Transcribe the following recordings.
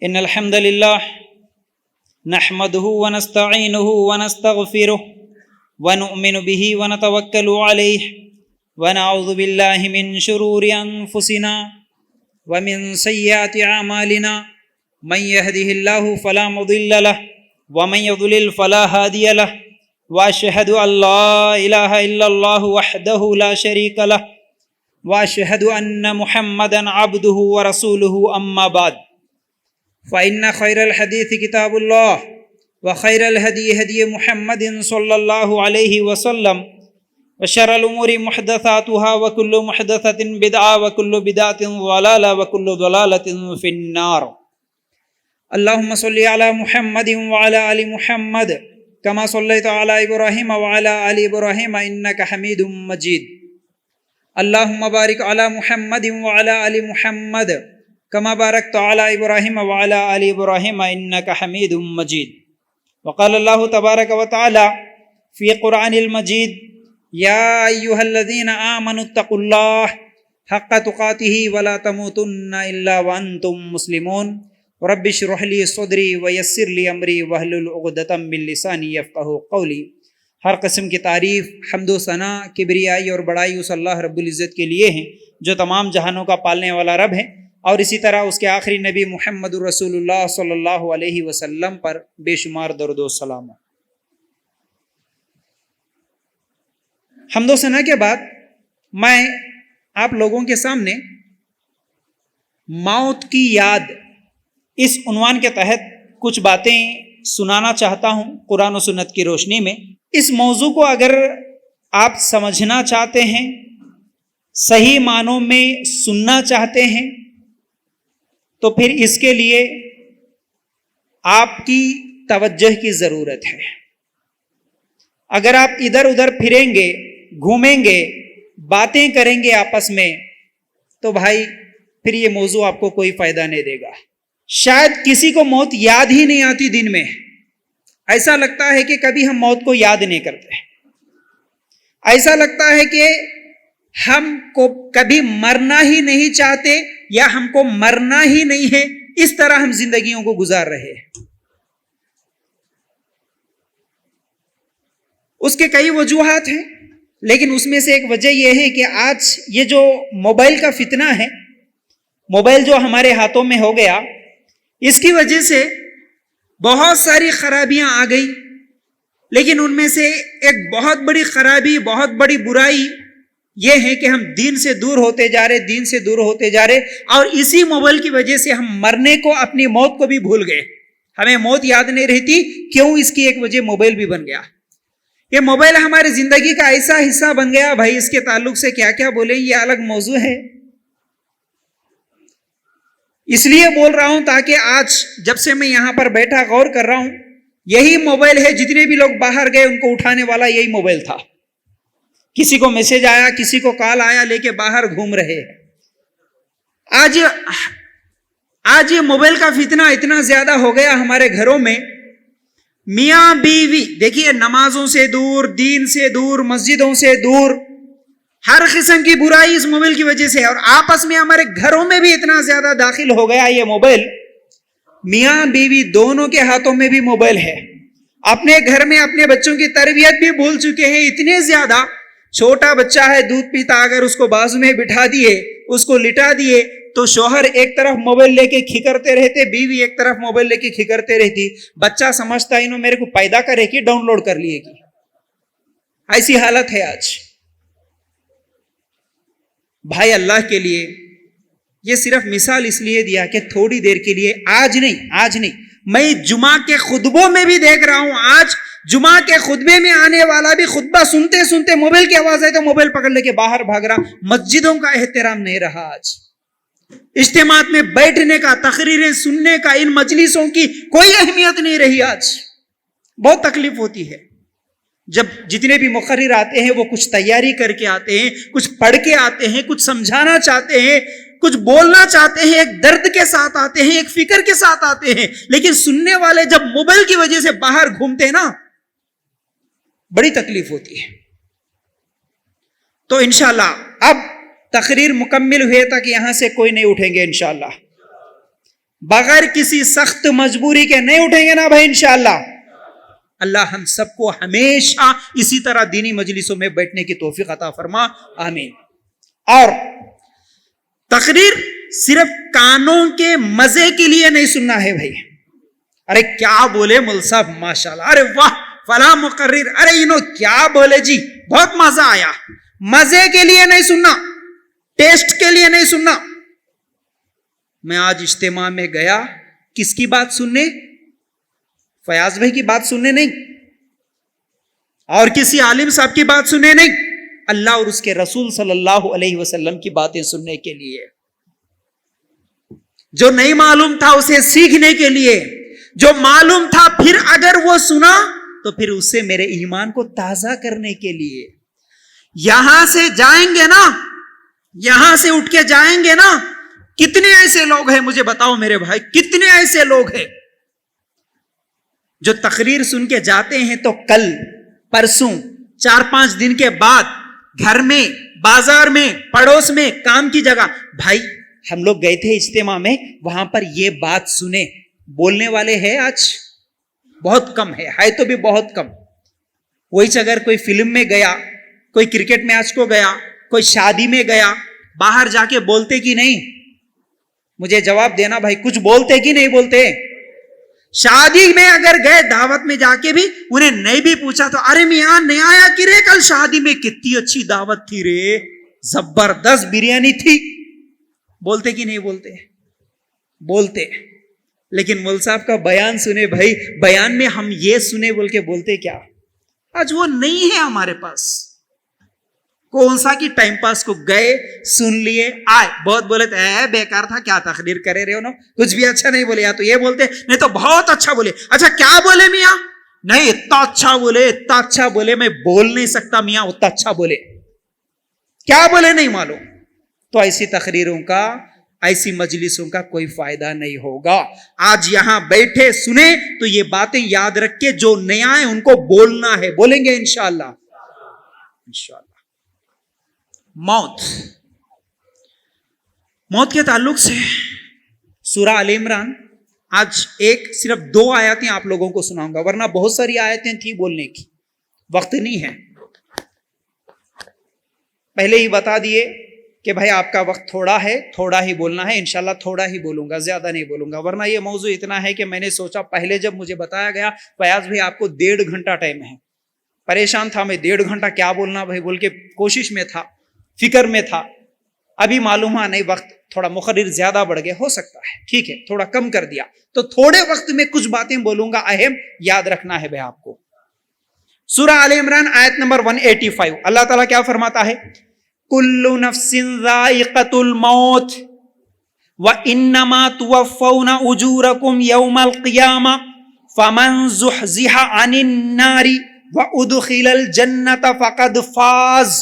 إن الحمد لله نحمده ونستعينه ونستغفره ونؤمن به ونتوكل عليه ونعوذ بالله من شرور أنفسنا ومن سيئات أعمالنا من يهده الله فلا مضل له ومن يضلل فلا هادي له وأشهد أن لا إله إلا الله وحده لا شريك له وأشهد أن محمدا عبده ورسوله أما بعد فإن خير الحديث كتاب الله وخير الهدي هدي محمد صلى الله عليه وسلم وشر الأمور محدثاتها وكل محدثة بدعة وكل بدعة ضلالة وكل ضلالة في النار. اللهم صل على محمد وعلى آل محمد كما صليت على إبراهيم وعلى آل إبراهيم إنك حميد مجيد. اللهم بارك على محمد وعلى آل محمد كما باركت على إبراهيم وعلى آل إبراهيم إنك حميد مجيد. وقال الله تبارك وتعالى في قرآن المجيد: يا أيها الذين آمنوا اتقوا الله حق تقاته ولا تموتن إلا وأنتم مسلمون. رب اشرح لي صدري ويسر لي أمري واحلل عقدة من لساني يفقهوا قولي. ہر قسم کی تعریف، حمد و ثنا، کبریائی اور بڑائی اس اللہ رب العزت کے لیے ہیں جو تمام جہانوں کا پالنے والا رب ہے، اور اسی طرح اس کے آخری نبی محمد رسول اللہ صلی اللہ علیہ وسلم پر بے شمار درود و سلام ہو. حمد و ثنا کے بعد میں آپ لوگوں کے سامنے موت کی یاد اس عنوان کے تحت کچھ باتیں سنانا چاہتا ہوں قرآن و سنت کی روشنی میں. اس موضوع کو اگر آپ سمجھنا چاہتے ہیں، صحیح معنوں میں سننا چاہتے ہیں، تو پھر اس کے لیے آپ کی توجہ کی ضرورت ہے. اگر آپ ادھر ادھر پھریں گے، گھومیں گے، باتیں کریں گے آپس میں، تو بھائی پھر یہ موضوع آپ کو کوئی فائدہ نہیں دے گا. شاید کسی کو موت یاد ہی نہیں آتی دن میں. ایسا لگتا ہے کہ کبھی ہم موت کو یاد نہیں کرتے. ایسا لگتا ہے کہ ہم کو کبھی مرنا ہی نہیں چاہتے یا ہم کو مرنا ہی نہیں ہے. اس طرح ہم زندگیوں کو گزار رہے ہیں. اس کے کئی وجوہات ہیں، لیکن اس میں سے ایک وجہ یہ ہے کہ آج یہ جو موبائل کا فتنہ ہے، موبائل جو ہمارے ہاتھوں میں ہو گیا، اس کی وجہ سے بہت ساری خرابیاں آ گئی. لیکن ان میں سے ایک بہت بڑی خرابی، بہت بڑی برائی یہ ہے کہ ہم دین سے دور ہوتے جا رہے، دین سے دور ہوتے جا رہے، اور اسی موبائل کی وجہ سے ہم مرنے کو، اپنی موت کو بھی بھول گئے. ہمیں موت یاد نہیں رہتی. کیوں؟ اس کی ایک وجہ موبائل بھی بن گیا. یہ موبائل ہماری زندگی کا ایسا حصہ بن گیا. بھائی اس کے تعلق سے کیا کیا بولیں، یہ الگ موضوع ہے. اس لیے بول رہا ہوں تاکہ آج جب سے میں یہاں پر بیٹھا غور کر رہا ہوں، یہی موبائل ہے. جتنے بھی لوگ باہر گئے ان کو اٹھانے والا یہی موبائل تھا. کسی کو میسج آیا، کسی کو کال آیا، لے کے باہر گھوم رہے ہیں. آج یہ موبائل کا فتنہ اتنا زیادہ ہو گیا ہمارے گھروں میں. میاں بیوی دیکھیے نمازوں سے دور، دین سے دور، مسجدوں سے دور، ہر قسم کی برائی اس موبائل کی وجہ سے ہے. اور آپس میں ہمارے گھروں میں بھی اتنا زیادہ داخل ہو گیا یہ موبائل. میاں بیوی دونوں کے ہاتھوں میں بھی موبائل ہے. اپنے گھر میں اپنے بچوں کی تربیت بھی بھول چکے ہیں. اتنے زیادہ، چھوٹا بچہ ہے دودھ پیتا، اگر اس کو بازو میں بٹھا دیے، اس کو لٹا دیے، تو شوہر ایک طرف موبائل لے کے کھکرتے رہتے، بیوی ایک طرف موبائل لے کے کھکرتے رہتی. بچہ سمجھتا ہے انہوں میرے کو پیدا کرے کی ڈاؤن لوڈ کر لیے کی. ایسی حالت ہے آج. بھائی اللہ کے لیے یہ صرف مثال اس لیے دیا کہ تھوڑی دیر کے لیے، آج نہیں، میں جمعہ کے خطبوں میں بھی دیکھ رہا ہوں. آج جمعہ کے خطبے میں آنے والا بھی خطبہ سنتے سنتے موبائل کی آواز آئی تو موبائل پکڑ لے کے باہر بھاگ رہا. مسجدوں کا احترام نہیں رہا. آج اجتماعات میں بیٹھنے کا، تقریریں سننے کا، ان مجلسوں کی کوئی اہمیت نہیں رہی. آج بہت تکلیف ہوتی ہے جب جتنے بھی مقرر آتے ہیں وہ کچھ تیاری کر کے آتے ہیں، کچھ پڑھ کے آتے ہیں، کچھ سمجھانا چاہتے ہیں، کچھ بولنا چاہتے ہیں، ایک درد کے ساتھ آتے ہیں، ایک فکر کے ساتھ آتے ہیں. لیکن سننے والے جب موبائل کی وجہ سے باہر گھومتے ہیں نا، بڑی تکلیف ہوتی ہے. تو انشاءاللہ اب تقریر مکمل ہوئے تک یہاں سے کوئی نہیں اٹھیں گے انشاءاللہ. بغیر کسی سخت مجبوری کے نہیں اٹھیں گے نا بھائی انشاءاللہ. اللہ ہم سب کو ہمیشہ اسی طرح دینی مجلسوں میں بیٹھنے کی توفیق عطا فرما, آمین. اور تقریر صرف کانوں کے مزے کے لیے نہیں سننا ہے بھائی. ارے کیا بولے مول صاحب ماشاءاللہ, ارے واہ فلاں مقرر, ارے کیا بولے جی بہت مزہ آیا. مزے کے لیے نہیں سننا, ٹیسٹ کے لیے نہیں سننا. میں آج اجتماع میں گیا, کس کی بات سننے؟ فیاض بھائی کی بات سننے نہیں, اور کسی عالم صاحب کی بات سننے نہیں, اللہ اور اس کے رسول صلی اللہ علیہ وسلم کی باتیں سننے کے لیے. جو نہیں معلوم تھا اسے سیکھنے کے لیے, جو معلوم تھا پھر اگر وہ سنا تو پھر اس سے میرے ایمان کو تازہ کرنے کے لیے. یہاں سے جائیں گے نا, یہاں سے اٹھ کے جائیں گے نا, کتنے ایسے لوگ ہیں مجھے بتاؤ میرے بھائی, کتنے ایسے لوگ ہیں جو تقریر سن کے جاتے ہیں تو کل پرسوں 4-5 دن کے بعد گھر میں, بازار میں, پڑوس میں, کام کی جگہ, بھائی ہم لوگ گئے تھے اجتماع میں, وہاں پر یہ بات سنے. بولنے والے ہیں آج بہت کم ہے تو بھی بہت کم. وہی اگر کوئی فلم میں گیا, کوئی کرکٹ میچ کو گیا, کوئی شادی میں گیا, باہر جا کے بولتے کہ نہیں؟ مجھے جواب دینا بھائی, کچھ بولتے کہ نہیں بولتے؟ شادی میں اگر گئے, دعوت میں جا کے بھی انہیں نہیں بھی پوچھا تو ارے میاں نہیں آیا کہ رے, کل شادی میں کتنی اچھی دعوت تھی رے, زبردست بریانی تھی. بولتے کہ نہیں بولتے؟ بولتے. لیکن مول صاحب کا بیان سنے بھائی, بیان میں ہم یہ سنے بول کے بولتے کیا؟ آج وہ نہیں ہے ہمارے پاس. کون سا کی ٹائم پاس کو گئے, سن لیے, آئے, بہت بولے اے بیکار تھا, کیا تقریر کرے رہے ہو نا, کچھ بھی اچھا نہیں بولے, یا تو یہ بولتے نہیں تو بہت اچھا بولے. اچھا کیا بولے میاں؟ نہیں اتنا اچھا بولے, اتنا اچھا بولے, میں بول نہیں سکتا میاں اتنا اچھا بولے. کیا بولے نہیں معلوم. تو ایسی تقریروں کا, ایسی مجلسوں کا کوئی فائدہ نہیں ہوگا. آج یہاں بیٹھے سنے تو یہ باتیں یاد رکھ کے جو نیا ہے ان کو بولنا ہے, بولیں گے انشاءاللہ. انشاءاللہ. موت کے تعلق سے سورہ آل عمران, آج صرف 2 آیتیں آپ لوگوں کو سناؤں گا, ورنہ بہت ساری آیتیں تھی بولنے کی, وقت نہیں ہے. پہلے ہی بتا دیے کہ بھائی آپ کا وقت تھوڑا ہے, تھوڑا ہی بولنا ہے. انشاءاللہ تھوڑا ہی بولوں گا, زیادہ نہیں بولوں گا, ورنہ یہ موضوع اتنا ہے کہ میں نے سوچا پہلے جب مجھے بتایا گیا فیاض بھائی آپ کو 1.5 گھنٹہ ٹائم ہے, پریشان تھا میں, 1.5 گھنٹہ کیا بولنا بھائی بول کے کوشش میں تھا, فکر میں تھا. ابھی معلوم ہے نہیں, وقت تھوڑا مقرر زیادہ بڑھ گیا, ہو سکتا ہے ٹھیک ہے تھوڑا کم کر دیا, تو تھوڑے وقت میں کچھ باتیں بولوں گا, اہم یاد رکھنا ہے بھائی آپ کو. سورہ آل عمران آیت نمبر 185, اللہ تعالیٰ کیا فرماتا ہے؟ کل نفس ذائقۃ الموت وانما توفون اجورکم یوم القیامہ فمن زحزح عن النار وادخل الجنۃ فقد فاز.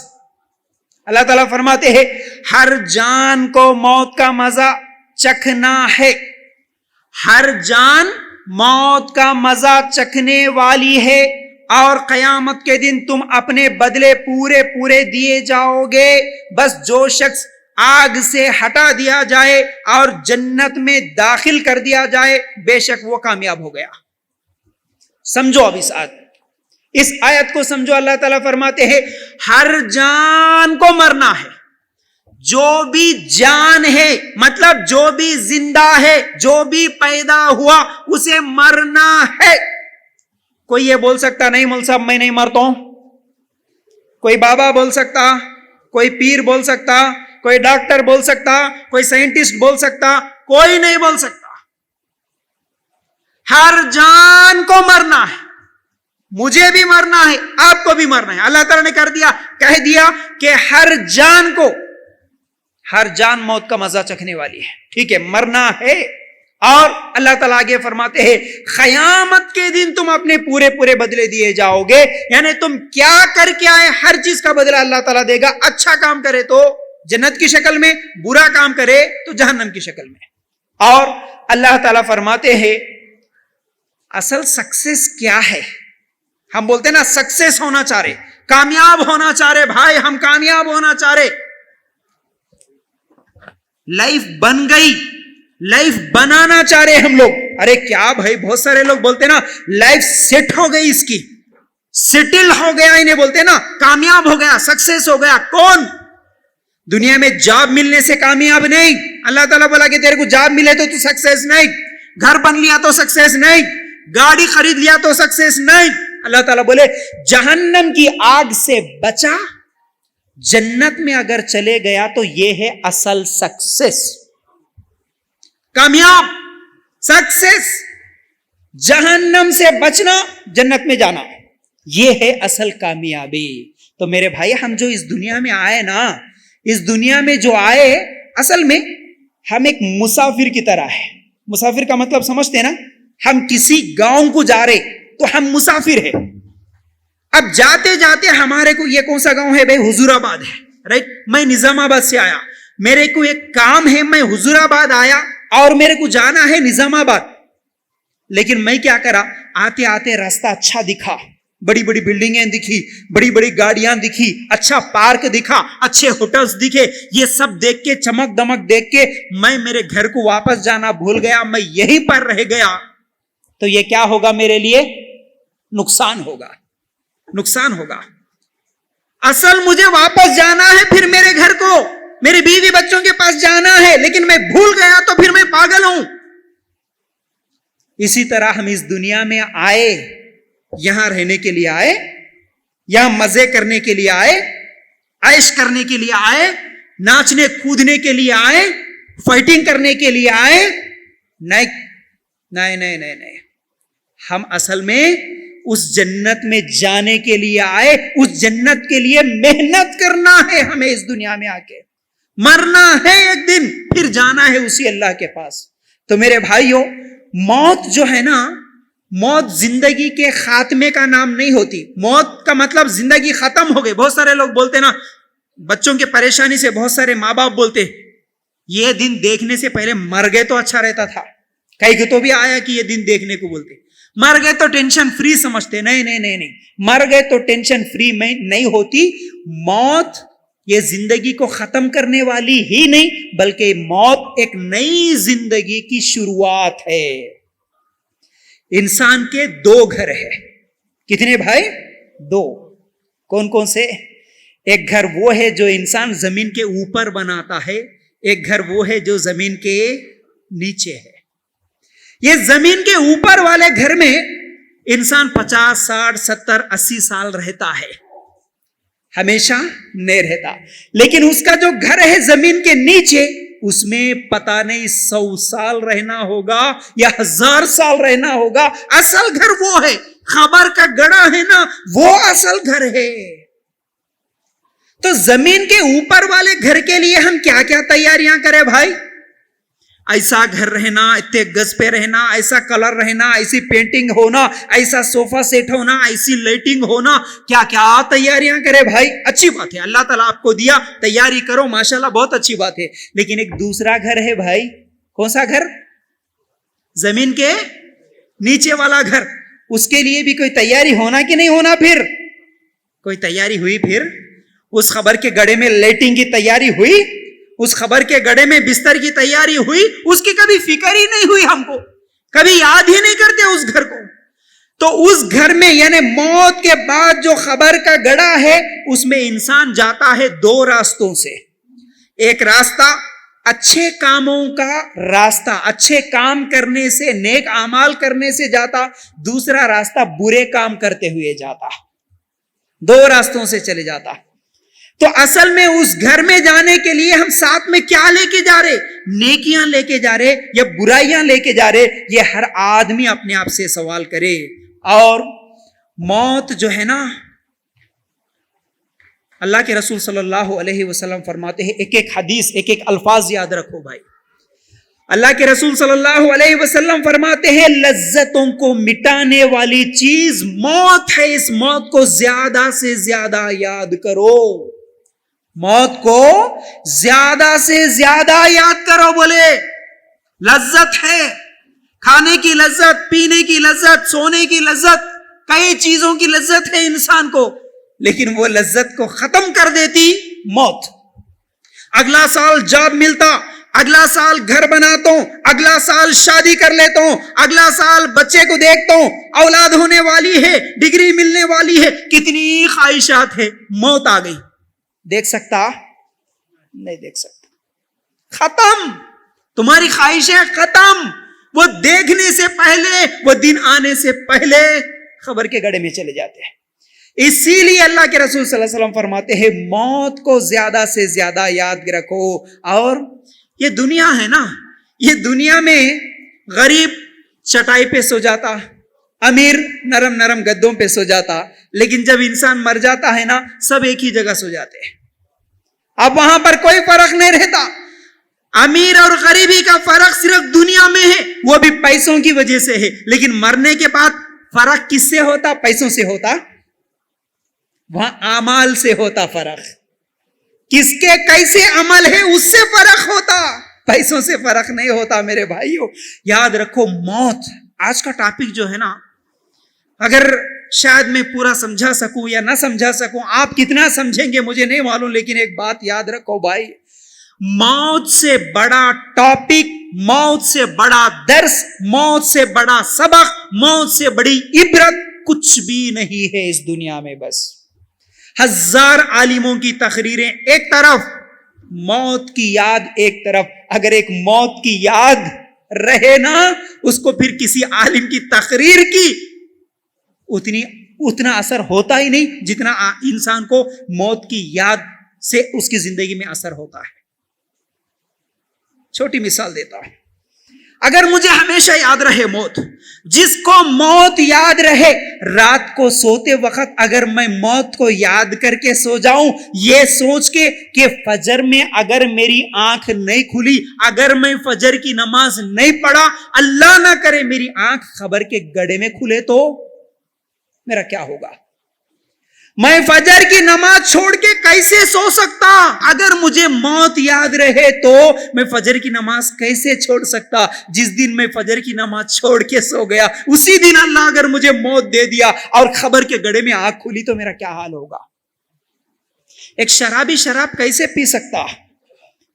اللہ تعالیٰ فرماتے ہیں ہر جان کو موت کا مزہ چکھنا ہے, ہر جان موت کا مزہ چکھنے والی ہے, اور قیامت کے دن تم اپنے بدلے پورے دیے جاؤ گے. بس جو شخص آگ سے ہٹا دیا جائے اور جنت میں داخل کر دیا جائے, بے شک وہ کامیاب ہو گیا. سمجھو اب اس آیت کو سمجھو. اللہ تعالیٰ فرماتے ہیں ہر جان کو مرنا ہے. جو بھی جان ہے مطلب جو بھی زندہ ہے, جو بھی پیدا ہوا, اسے مرنا ہے. کوئی یہ بول سکتا نہیں مول صاحب میں نہیں مرتا ہوں؟ کوئی بابا بول سکتا, کوئی پیر بول سکتا, کوئی ڈاکٹر بول سکتا, کوئی سائنٹسٹ بول سکتا, کوئی نہیں بول سکتا. ہر جان کو مرنا ہے, مجھے بھی مرنا ہے, آپ کو بھی مرنا ہے. اللہ تعالیٰ نے کہہ دیا کہ ہر جان موت کا مزہ چکھنے والی ہے, ٹھیک ہے مرنا ہے. اور اللہ تعالیٰ آگے فرماتے ہیں قیامت کے دن تم اپنے پورے بدلے دیے جاؤ گے. یعنی تم کیا کر کے آئے ہر چیز کا بدلہ اللہ تعالیٰ دے گا. اچھا کام کرے تو جنت کی شکل میں, برا کام کرے تو جہنم کی شکل میں. اور اللہ تعالیٰ فرماتے ہیں اصل سکسیس کیا ہے؟ ہم بولتے ہیں نا سکسیس ہونا چاہ رہے, کامیاب ہونا چاہ رہے, بھائی ہم کامیاب ہونا چاہ رہے, لائف بن گئی, لائف بنانا چاہ رہے ہم لوگ. ارے کیا بھائی, بہت سارے لوگ بولتے نا لائف سیٹ ہو گئی اس کی, سیٹل ہو گیا, انہیں بولتے نا کامیاب ہو گیا, سکسیس ہو گیا. کون دنیا میں جاب ملنے سے کامیاب نہیں. اللہ تعالیٰ بولا کہ تیرے کو جاب ملے تو سکسیس نہیں, گھر بن لیا تو سکسیس نہیں, گاڑی خرید لیا تو سکسیس نہیں. اللہ تعالیٰ بولے جہنم کی آگ سے بچا, جنت میں اگر چلے گیا تو یہ ہے اصل سکسیس, کامیاب سکسیس. جہنم سے بچنا, جنت میں جانا, یہ ہے اصل کامیابی. تو میرے بھائی, ہم جو اس دنیا میں آئے نا, اس دنیا میں جو آئے, اصل میں ہم ایک مسافر کی طرح ہے. مسافر کا مطلب سمجھتے ہیں نا, ہم کسی گاؤں کو جا رہے تو ہم مسافر ہیں. اب جاتے جاتے ہمارے کو یہ کون سا گاؤں ہے بھائی, حضور آباد ہے, رائٹ. میں نظام آباد سے آیا, میرے کو ایک کام ہے, میں حضور آباد آیا اور میرے کو جانا ہے نظام آباد. لیکن میں کیا کرا, آتے آتے راستہ اچھا دکھا, بڑی بڑی بلڈنگیں دکھی, بڑی بڑی گاڑیاں دکھی, اچھا پارک دکھا, اچھے ہوٹلز دکھے. یہ سب دیکھ کے, چمک دمک دیکھ کے میں میرے گھر کو واپس جانا بھول گیا, میں یہیں پر رہ گیا. تو یہ کیا ہوگا میرے لیے, نقصان ہوگا, نقصان ہوگا. اصل مجھے واپس جانا ہے پھر میرے گھر کو, میری بیوی بچوں کے پاس جانا ہے, لیکن میں بھول گیا تو پھر میں پاگل ہوں. اسی طرح ہم اس دنیا میں آئے, یہاں رہنے کے لیے آئے, یہاں مزے کرنے کے لیے آئے, عیش کرنے کے لیے آئے, ناچنے کودنے کے لیے آئے, فائٹنگ کرنے کے لیے آئے. نہیں نہیں نہیں نہیں, ہم اصل میں اس جنت میں جانے کے لیے آئے, اس جنت کے لیے محنت کرنا ہے ہمیں. اس دنیا میں آ کے مرنا ہے ایک دن, پھر جانا ہے اسی اللہ کے پاس. تو میرے بھائیوں, موت جو ہے نا, موت زندگی کے خاتمے کا نام نہیں ہوتی. موت کا مطلب زندگی ختم ہو گئی. بہت سارے لوگ بولتے نا, بچوں کے پریشانی سے بہت سارے ماں باپ بولتے یہ دن دیکھنے سے پہلے مر گئے تو اچھا رہتا تھا. کئی کو تو بھی آیا کہ یہ دن دیکھنے کو بولتے, مر گئے تو ٹینشن فری سمجھتے. نہیں نہیں نہیں نہیں, مر گئے تو ٹینشن فری میں نہیں ہوتی. موت یہ زندگی کو ختم کرنے والی ہی نہیں, بلکہ موت ایک نئی زندگی کی شروعات ہے. انسان کے دو گھر ہے. کتنے بھائی, دو. کون کون سے؟ ایک گھر وہ ہے جو انسان زمین کے اوپر بناتا ہے, ایک گھر وہ ہے جو زمین کے نیچے ہے. یہ زمین کے اوپر والے گھر میں انسان 50, 60, 70, 80 سال رہتا ہے, ہمیشہ نہیں رہتا. لیکن اس کا جو گھر ہے زمین کے نیچے, اس میں پتہ نہیں 100 سال رہنا ہوگا یا 1000 سال رہنا ہوگا. اصل گھر وہ ہے, خبر کا گڑا ہے نا, وہ اصل گھر ہے. تو زمین کے اوپر والے گھر کے لیے ہم کیا کیا تیاریاں کریں بھائی؟ ایسا گھر رہنا, اتنے گز پہ رہنا, ایسا کلر رہنا, ایسی پینٹنگ ہونا, ایسا صوفہ سیٹ ہونا, ایسی لائٹنگ ہونا, کیا کیا تیاریاں کرے بھائی. اچھی بات ہے, اللہ تعالیٰ آپ کو دیا, تیاری کرو, ماشاءاللہ بہت اچھی بات ہے. لیکن ایک دوسرا گھر ہے بھائی. کون سا گھر؟ زمین کے نیچے والا گھر. اس کے لیے بھی کوئی تیاری ہونا کہ نہیں ہونا؟ پھر کوئی تیاری ہوئی؟ پھر اس خبر کے گڑے میں لائٹنگ کی تیاری ہوئی, اس خبر کے گڑے میں بستر کی تیاری ہوئی, اس کی کبھی فکر ہی نہیں ہوئی, ہم کو کبھی یاد ہی نہیں کرتے اس گھر کو. تو اس گھر میں یعنی موت کے بعد جو خبر کا گڑا ہے, اس میں انسان جاتا ہے دو راستوں سے. ایک راستہ اچھے کاموں کا راستہ, اچھے کام کرنے سے, نیک اعمال کرنے سے جاتا. دوسرا راستہ برے کام کرتے ہوئے جاتا. دو راستوں سے چلے جاتا. تو اصل میں اس گھر میں جانے کے لیے ہم ساتھ میں کیا لے کے جا رہے؟ نیکیاں لے کے جا رہے یا برائیاں لے کے جا رہے؟ یہ ہر آدمی اپنے آپ سے سوال کرے. اور موت جو ہے نا, اللہ کے رسول صلی اللہ علیہ وسلم فرماتے ہیں, ایک ایک حدیث, ایک ایک الفاظ یاد رکھو بھائی. اللہ کے رسول صلی اللہ علیہ وسلم فرماتے ہیں, لذتوں کو مٹانے والی چیز موت ہے, اس موت کو زیادہ سے زیادہ یاد کرو. موت کو زیادہ سے زیادہ یاد کرو. بولے لذت ہے, کھانے کی لذت, پینے کی لذت, سونے کی لذت, کئی چیزوں کی لذت ہے انسان کو, لیکن وہ لذت کو ختم کر دیتی موت. اگلا سال جاب ملتا, اگلا سال گھر بناتا ہوں, اگلا سال شادی کر لیتا ہوں, اگلا سال بچے کو دیکھتا ہوں, اولاد ہونے والی ہے, ڈگری ملنے والی ہے, کتنی خواہشات ہے. موت آ گئی, دیکھ سکتا؟ نہیں دیکھ سکتا. ختم, تمہاری خواہشیں ختم. وہ دیکھنے سے پہلے, وہ دن آنے سے پہلے خبر کے گڑھے میں چلے جاتے ہیں. اسی لیے اللہ کے رسول صلی اللہ علیہ وسلم فرماتے ہیں موت کو زیادہ سے زیادہ یاد رکھو. اور یہ دنیا ہے نا, یہ دنیا میں غریب چٹائی پہ سو جاتا, امیر نرم نرم گدوں پہ سو جاتا, لیکن جب انسان مر جاتا ہے نا سب ایک ہی جگہ سو جاتے ہیں. اب وہاں پر کوئی فرق نہیں رہتا. امیر اور غریبی کا فرق صرف دنیا میں ہے, وہ بھی پیسوں کی وجہ سے ہے, لیکن مرنے کے بعد فرق کس سے ہوتا؟ پیسوں سے ہوتا. وہاں اعمال سے ہوتا فرق. کس کے کیسے عمل ہے اس سے فرق ہوتا, پیسوں سے فرق نہیں ہوتا. میرے بھائیو یاد رکھو موت. آج کا ٹاپک جو ہے نا, اگر شاید میں پورا سمجھا سکوں یا نہ سمجھا سکوں, آپ کتنا سمجھیں گے مجھے نہیں معلوم, لیکن ایک بات یاد رکھو بھائی, موت سے بڑا ٹاپک, موت سے بڑا درس, موت سے بڑا سبق, موت سے بڑی عبرت کچھ بھی نہیں ہے اس دنیا میں. بس ہزار عالموں کی تقریریں ایک طرف, موت کی یاد ایک طرف. اگر ایک موت کی یاد رہے نا, اس کو پھر کسی عالم کی تقریر کی اتنا اثر ہوتا ہی نہیں جتنا انسان کو موت کی یاد سے اس کی زندگی میں اثر ہوتا ہے. چھوٹی مثال دیتا ہوں. اگر مجھے ہمیشہ یاد رہے موت, جس کو موت یاد رہے, رات کو سوتے وقت اگر میں موت کو یاد کر کے سو جاؤں, یہ سوچ کے کہ فجر میں اگر میری آنکھ نہیں کھلی, اگر میں فجر کی نماز نہیں پڑھا, اللہ نہ کرے میری آنکھ خبر کے گڑھے میں کھلے, تو میرا کیا ہوگا؟ میں فجر کی نماز چھوڑ کے کیسے سو سکتا؟ اگر مجھے موت یاد رہے تو میں فجر کی نماز کیسے چھوڑ سکتا؟ جس دن میں فجر کی نماز چھوڑ کے سو گیا, اسی دن اللہ اگر مجھے موت دے دیا اور خبر کے گڑھے میں آنکھ کھلی تو میرا کیا حال ہوگا؟ ایک شرابی شراب کیسے پی سکتا؟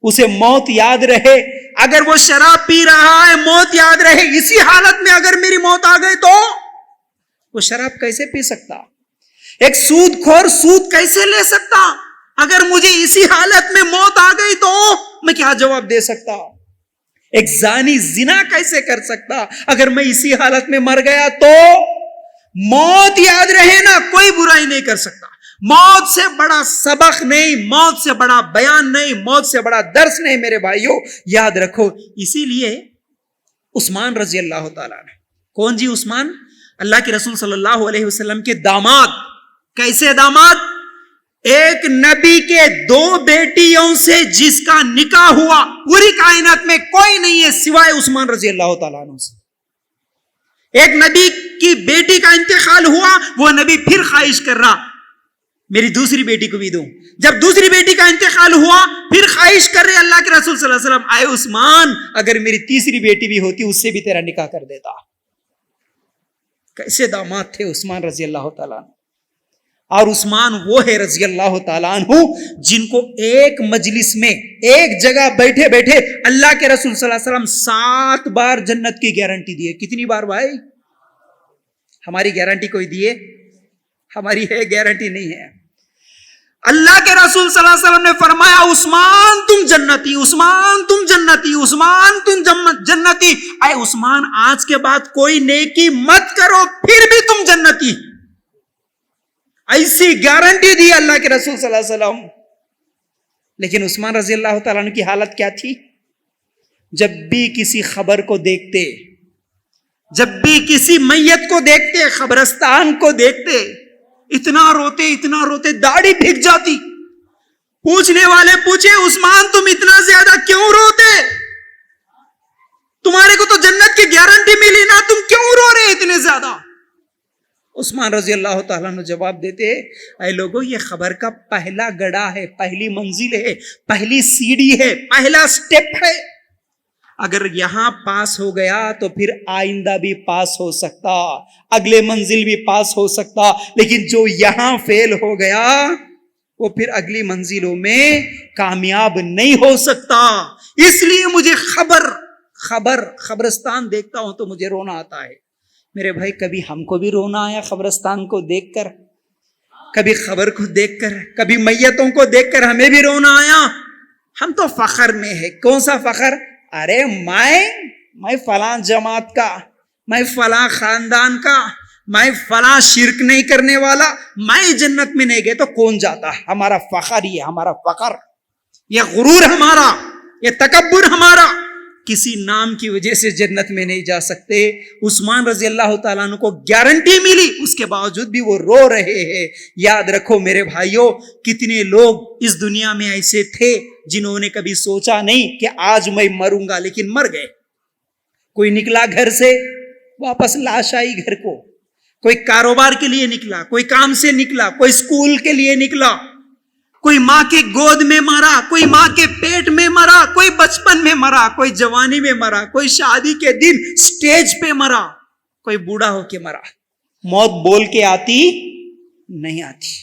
اسے موت یاد رہے, اگر وہ شراب پی رہا ہے موت یاد رہے, اسی حالت میں اگر میری موت آ گئی تو وہ شراب کیسے پی سکتا؟ ایک سود خور سود کیسے لے سکتا؟ اگر مجھے اسی حالت میں موت آ گئی تو میں کیا جواب دے سکتا؟ ایک زانی زنا کیسے کر سکتا؟ اگر میں اسی حالت میں مر گیا تو موت یاد رہے نا, کوئی برائی نہیں کر سکتا. موت سے بڑا سبق نہیں, موت سے بڑا بیان نہیں, موت سے بڑا درس نہیں میرے بھائیوں, یاد رکھو. اسی لیے عثمان رضی اللہ تعالیٰ نے, کون جی عثمان؟ اللہ کے رسول صلی اللہ علیہ وسلم کے داماد. کیسے داماد؟ ایک نبی کے 2 بیٹیوں سے جس کا نکاح ہوا پوری کائنات میں کوئی نہیں ہے سوائے عثمان رضی اللہ تعالیٰ عنہ سے. ایک نبی کی بیٹی کا انتقال ہوا, وہ نبی پھر خواہش کر رہا میری دوسری بیٹی کو بھی دوں. جب دوسری بیٹی کا انتقال ہوا پھر خواہش کر رہے اللہ کے رسول صلی اللہ علیہ وسلم, آئے عثمان اگر میری تیسری بیٹی بھی ہوتی اس سے بھی تیرا نکاح کر دیتا. کیسے داماد تھے عثمان رضی اللہ تعالیٰ عنہ. اور عثمان وہ ہے رضی اللہ تعالیٰ عنہ جن کو ایک مجلس میں ایک جگہ بیٹھے بیٹھے اللہ کے رسول صلی اللہ علیہ وسلم 7 بار جنت کی گارنٹی دیے. کتنی بار بھائی؟ ہماری گارنٹی کوئی دیے؟ ہماری ہے گارنٹی نہیں ہے. اللہ کے رسول صلی اللہ علیہ وسلم نے فرمایا عثمان تم جنتی, عثمان تم جنتی, عثمان تم جنتی. اے عثمان آج کے بعد کوئی نیکی مت کرو پھر بھی تم جنتی. ایسی گارنٹی دی اللہ کے رسول صلی اللہ علیہ وسلم. لیکن عثمان رضی اللہ تعالیٰ عنہ کی حالت کیا تھی؟ جب بھی کسی خبر کو دیکھتے, جب بھی کسی میت کو دیکھتے, قبرستان کو دیکھتے, اتنا روتے داڑھی بھیگ جاتی. پوچھنے والے پوچھے عثمان تم اتنا زیادہ کیوں روتے؟ تمہارے کو تو جنت کی گارنٹی ملی نا, تم کیوں رو رہے اتنے زیادہ؟ عثمان رضی اللہ تعالیٰ نے جواب دیتے, اے لوگوں یہ خبر کا پہلا گڑا ہے, پہلی منزل ہے, پہلی سیڑھی ہے, پہلا سٹیپ ہے. اگر یہاں پاس ہو گیا تو پھر آئندہ بھی پاس ہو سکتا, اگلے منزل بھی پاس ہو سکتا, لیکن جو یہاں فیل ہو گیا وہ پھر اگلی منزلوں میں کامیاب نہیں ہو سکتا. اس لیے مجھے قبرستان دیکھتا ہوں تو مجھے رونا آتا ہے. میرے بھائی کبھی ہم کو بھی رونا آیا قبرستان کو دیکھ کر؟ کبھی قبر کو دیکھ کر، کبھی میتوں کو دیکھ کر ہمیں بھی رونا آیا؟ ہم تو فخر میں ہے. کون سا فخر؟ ارے میں فلاں جماعت کا، میں فلاں خاندان کا، میں فلاں شرک نہیں کرنے والا، میں جنت میں نہیں گئے تو کون جاتا؟ ہمارا فخر یہ، ہمارا فخر، یہ غرور ہمارا، یہ تکبر ہمارا. کسی نام کی وجہ سے جنت میں نہیں جا سکتے. عثمان رضی اللہ تعالیٰ عنہ کو گارنٹی ملی، اس کے باوجود بھی وہ رو رہے ہیں. یاد رکھو میرے بھائیوں، کتنے لوگ اس دنیا میں ایسے تھے جنہوں نے کبھی سوچا نہیں کہ آج میں مروں گا، لیکن مر گئے. کوئی نکلا گھر سے، واپس لاش آئی گھر کو. کوئی کاروبار کے لیے نکلا، کوئی کام سے نکلا، کوئی اسکول کے لیے نکلا، کوئی ماں کے گود میں مرا، کوئی ماں کے پیٹ میں مرا، کوئی بچپن میں مرا، کوئی جوانی میں مرا، کوئی شادی کے دن سٹیج پہ مرا، کوئی بوڑھا ہو کے مرا. موت بول کے آتی نہیں آتی،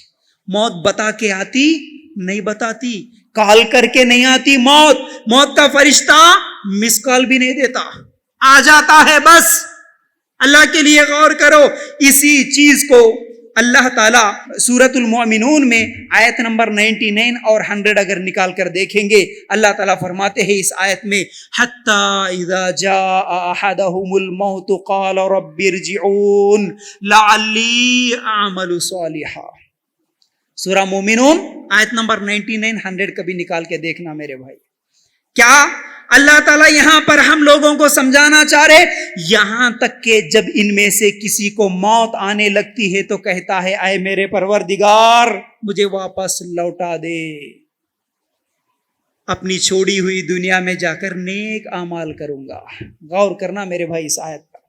موت بتا کے آتی نہیں بتاتی، کال کر کے نہیں آتی. موت کا فرشتہ مس کال بھی نہیں دیتا، آ جاتا ہے بس. اللہ کے لیے غور کرو. اسی چیز کو اللہ تعالیٰ سورۃ المؤمنون میں آیت نمبر 99 اور 100 اگر نکال کر دیکھیں گے، اللہ تعالیٰ فرماتے ہیں اس آیت میں، حَتَّى إِذَا جَاءَ أَحَدَهُمُ الْمَوْتُ قَالَ رَبِّ ارْجِعُونِ لَعَلِّي أَعْمَلُ صَالِحًا. سورہ مومنون آیت نمبر 99 100 کبھی نکال کے دیکھنا میرے بھائی. کیا اللہ تعالیٰ یہاں پر ہم لوگوں کو سمجھانا چاہ رہے؟ یہاں تک کہ جب ان میں سے کسی کو موت آنے لگتی ہے تو کہتا ہے، اے میرے پروردگار مجھے واپس لوٹا دے، اپنی چھوڑی ہوئی دنیا میں جا کر نیک اعمال کروں گا. غور کرنا میرے بھائی اس آیت پر.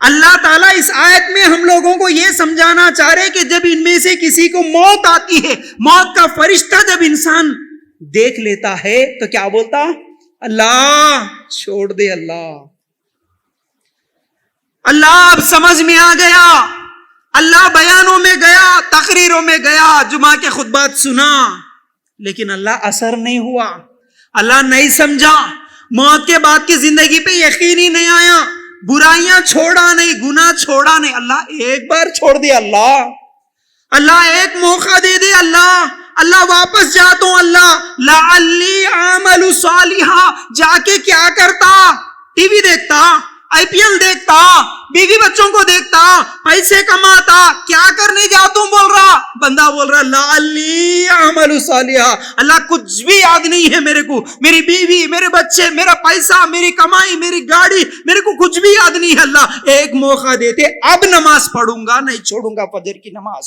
اللہ تعالیٰ اس آیت میں ہم لوگوں کو یہ سمجھانا چاہ رہے کہ جب ان میں سے کسی کو موت آتی ہے، موت کا فرشتہ جب انسان دیکھ لیتا ہے تو کیا بولتا؟ اللہ چھوڑ دے، اللہ اب سمجھ میں آ گیا. اللہ بیانوں میں گیا، تقریروں میں گیا، جمعہ کے خطبات سنا، لیکن اللہ اثر نہیں ہوا، اللہ نہیں سمجھا. موت کے بعد کی زندگی پہ یقین ہی نہیں آیا، برائیاں چھوڑا نہیں، گناہ چھوڑا نہیں. اللہ ایک بار چھوڑ دے، اللہ ایک موقع دے دے. اللہ واپس جاتا ہوں. اللہ لعلی اعمل صالحا، جا کے کیا کرتا؟ ٹی وی دیکھتا، آئی پی ایل دیکھتا، بیوی بچوں کو دیکھتا، پیسے کماتا. کیا کرنے جاتا ہوں بول رہا بندہ، بول رہا لعلی اعمل صالحا. اللہ کچھ بھی یاد نہیں ہے میرے کو، میری بیوی، میرے بچے، میرا پیسہ، میری کمائی، میری گاڑی، میرے کو کچھ بھی یاد نہیں ہے. اللہ ایک موقع دیتے، اب نماز پڑھوں گا، نہیں چھوڑوں گا فجر کی نماز.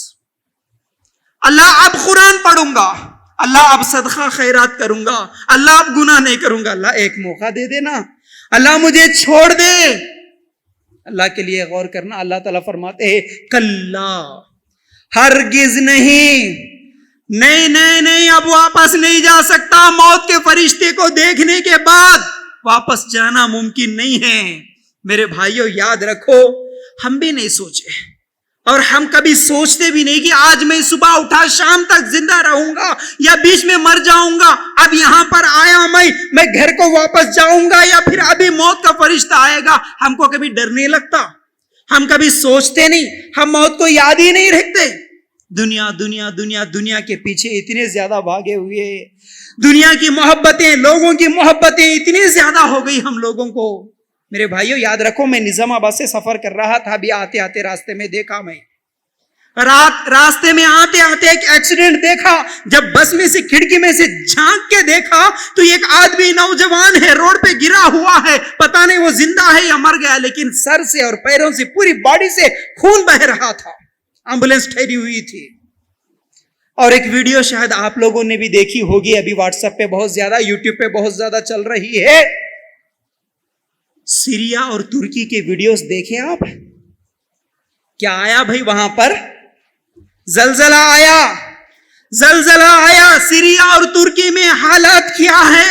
اللہ اب قرآن پڑھوں گا، اللہ اب صدقہ خیرات کروں گا، اللہ اب گناہ نہیں کروں گا. اللہ ایک موقع دے دینا، اللہ مجھے چھوڑ دے. اللہ کے لیے غور کرنا. اللہ تعالیٰ فرماتے ہیں کلا، ہرگز نہیں، نہیں اب واپس نہیں جا سکتا. موت کے فرشتے کو دیکھنے کے بعد واپس جانا ممکن نہیں ہے. میرے بھائیوں یاد رکھو، ہم بھی نہیں سوچے اور ہم کبھی سوچتے بھی نہیں کہ آج میں صبح اٹھا شام تک زندہ رہوں گا یا بیچ میں مر جاؤں گا. اب یہاں پر آیا میں گھر کو واپس جاؤں گا یا پھر ابھی موت کا فرشتہ آئے گا. ہم کو کبھی ڈر نہیں لگتا، ہم کبھی سوچتے نہیں، ہم موت کو یاد ہی نہیں رکھتے. دنیا دنیا دنیا دنیا کے پیچھے اتنے زیادہ بھاگے ہوئے، دنیا کی محبتیں، لوگوں کی محبتیں اتنی زیادہ ہو گئی ہم لوگوں کو. میرے بھائیوں یاد رکھو، میں نظام آباد سے سفر کر رہا تھا، ابھی آتے آتے راستے میں دیکھا، میں راستے میں آتے آتے ایک ایکسیڈنٹ دیکھا. جب بس میں سے کھڑکی میں سے جھانک کے دیکھا تو ایک آدمی نوجوان ہے، روڈ پہ گرا ہوا ہے، پتہ نہیں وہ زندہ ہے یا مر گیا، لیکن سر سے اور پیروں سے، پوری باڈی سے خون بہ رہا تھا. ایمبولینس ٹھہری ہوئی تھی. اور ایک ویڈیو شاید آپ لوگوں نے بھی دیکھی ہوگی، ابھی واٹس ایپ پہ بہت زیادہ، یوٹیوب پہ بہت زیادہ چل رہی ہے. سیریا اور ترکی کے ویڈیوز دیکھیں آپ. کیا آیا بھائی وہاں پر؟ زلزلہ آیا. سیریا اور ترکی میں حالات کیا ہے،